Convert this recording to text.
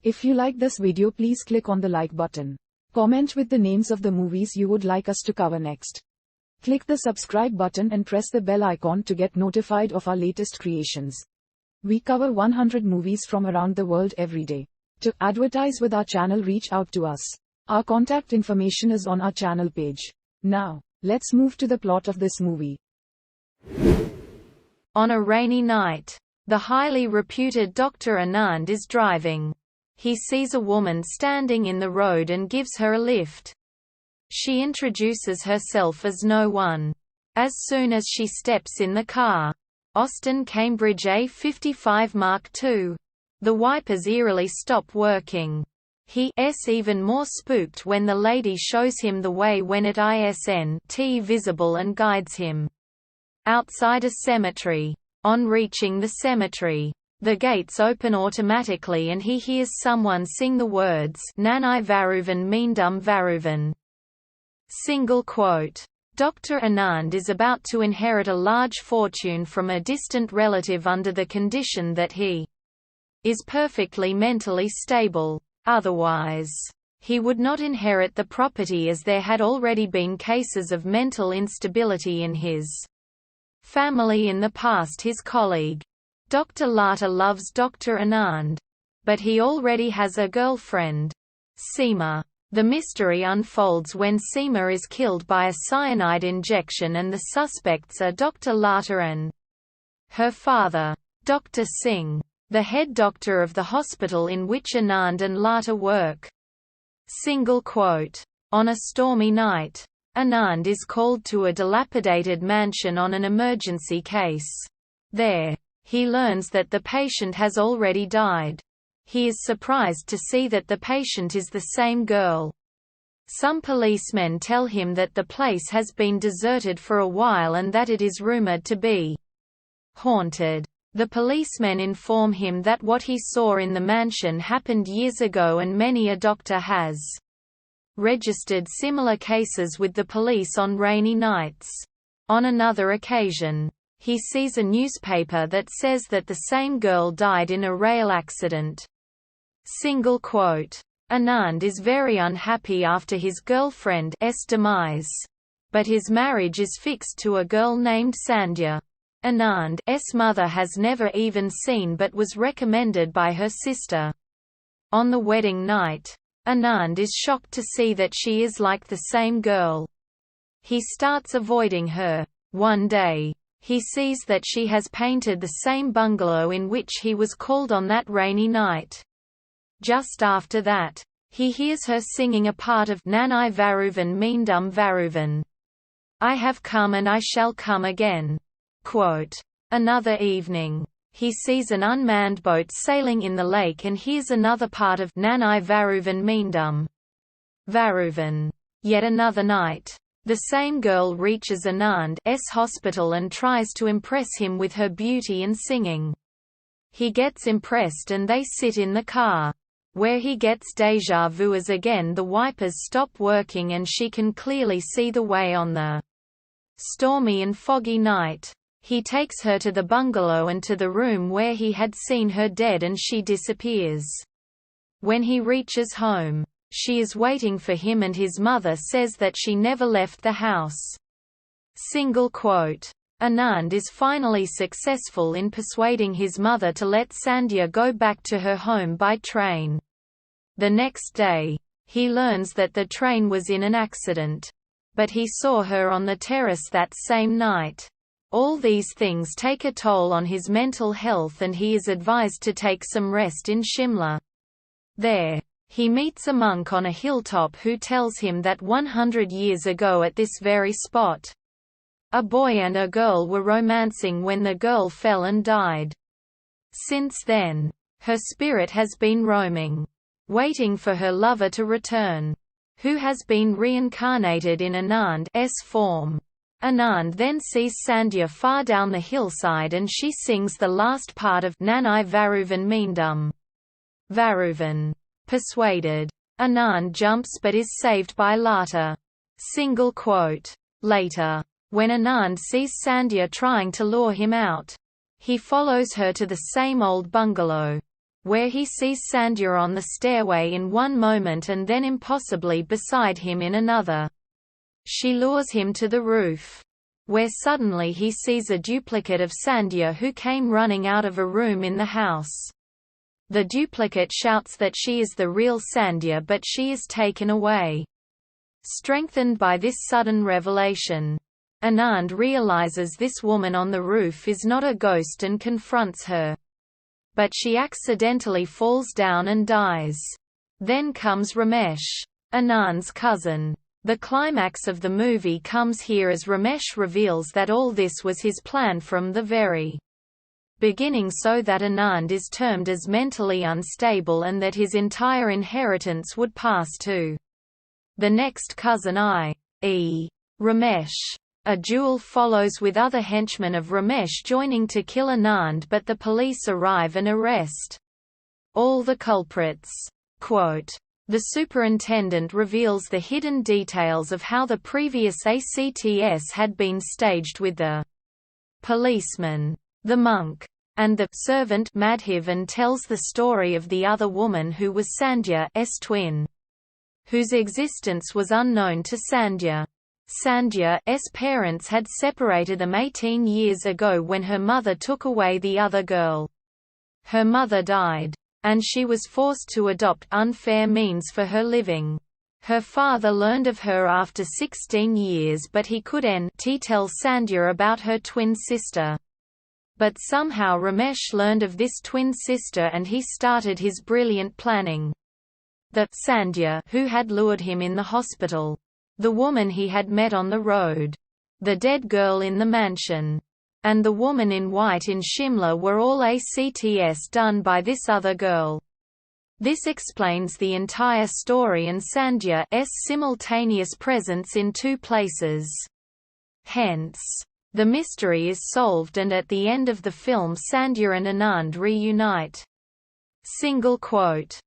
If you like this video, please click on the like button. Comment with the names of the movies you would like us to cover next. Click the subscribe button and press the bell icon to get notified of our latest creations. We cover 100 movies from around the world every day. To advertise with our channel, reach out to us. Our contact information is on our channel page. Now, let's move to the plot of this movie. On a rainy night, the highly reputed Dr. Anand is driving. He sees a woman standing in the road and gives her a lift. She introduces herself as no one. As soon as she steps in the car, Austin Cambridge A55 Mark II, the wipers eerily stop working. He's even more spooked when the lady shows him the way when it isn't visible and guides him outside a cemetery. On reaching the cemetery, the gates open automatically and he hears someone sing the words nanae varuven meendum varuven. Single quote. Dr. Anand is about to inherit a large fortune from a distant relative under the condition that he is perfectly mentally stable. Otherwise, he would not inherit the property, as there had already been cases of mental instability in his family in the past. His colleague, Dr. Latha, loves Dr. Anand, but he already has a girlfriend, Seema. The mystery unfolds when Seema is killed by a cyanide injection, and the suspects are Dr. Latha and her father, Dr. Singh, the head doctor of the hospital in which Anand and Latha work. Single quote. On a stormy night, Anand is called to a dilapidated mansion on an emergency case. There, he learns that the patient has already died. He is surprised to see that the patient is the same girl. Some policemen tell him that the place has been deserted for a while and that it is rumored to be haunted. The policemen inform him that what he saw in the mansion happened years ago, and many a doctor has registered similar cases with the police on rainy nights. On another occasion, he sees a newspaper that says that the same girl died in a rail accident. Single quote. Anand is very unhappy after his girlfriend's demise, but his marriage is fixed to a girl named Sandhya. Anand's mother has never even seen but was recommended by her sister. On the wedding night, Anand is shocked to see that she is like the same girl. He starts avoiding her. One day, he sees that she has painted the same bungalow in which he was called on that rainy night. Just after that, he hears her singing a part of nanae varuven meendum varuven. I have come and I shall come again. Quote. Another evening, he sees an unmanned boat sailing in the lake and hears another part of nanae varuven meendum varuven. Yet another night, the same girl reaches Anand's hospital and tries to impress him with her beauty and singing. He gets impressed and they sit in the car, where he gets déjà vu as again the wipers stop working and she can clearly see the way on the stormy and foggy night. He takes her to the bungalow and to the room where he had seen her dead, and she disappears. When he reaches home, she is waiting for him and his mother says that she never left the house. Single quote. Anand is finally successful in persuading his mother to let Sandhya go back to her home by train. The next day, he learns that the train was in an accident, but he saw her on the terrace that same night. All these things take a toll on his mental health and he is advised to take some rest in Shimla. There, he meets a monk on a hilltop who tells him that 100 years ago at this very spot, a boy and a girl were romancing when the girl fell and died. Since then, her spirit has been roaming, waiting for her lover to return, who has been reincarnated in Anand's form. Anand then sees Sandhya far down the hillside and she sings the last part of nanae varuven meendum varuven. Persuaded, Anand jumps but is saved by Latha. Single quote. Later, when Anand sees Sandhya trying to lure him out, he follows her to the same old bungalow, where he sees Sandhya on the stairway in one moment and then impossibly beside him in another. She lures him to the roof, where suddenly he sees a duplicate of Sandhya who came running out of a room in the house. The duplicate shouts that she is the real Sandhya, but she is taken away. Strengthened by this sudden revelation, Anand realizes this woman on the roof is not a ghost and confronts her. But she accidentally falls down and dies. Then comes Ramesh, Anand's cousin. The climax of the movie comes here as Ramesh reveals that all this was his plan from the very beginning, so that Anand is termed as mentally unstable and that his entire inheritance would pass to the next cousin, i.e. Ramesh. A duel follows with other henchmen of Ramesh joining to kill Anand, but the police arrive and arrest all the culprits. Quote, "The superintendent reveals the hidden details of how the previous acts had been staged with the policeman, the monk, and the servant Madhavan, tells the story of the other woman who was Sandhya's twin, whose existence was unknown to Sandhya. Sandhya's parents had separated them 18 years ago when her mother took away the other girl. Her mother died, and she was forced to adopt unfair means for her living. Her father learned of her after 16 years, but he couldn't tell Sandhya about her twin sister. But somehow Ramesh learned of this twin sister and he started his brilliant planning. The Sandhya who had lured him in the hospital, the woman he had met on the road, the dead girl in the mansion, and the woman in white in Shimla were all acts done by this other girl. This explains the entire story and Sandhya's simultaneous presence in two places. Hence, the mystery is solved, and at the end of the film Sandhya and Anand reunite. Single quote.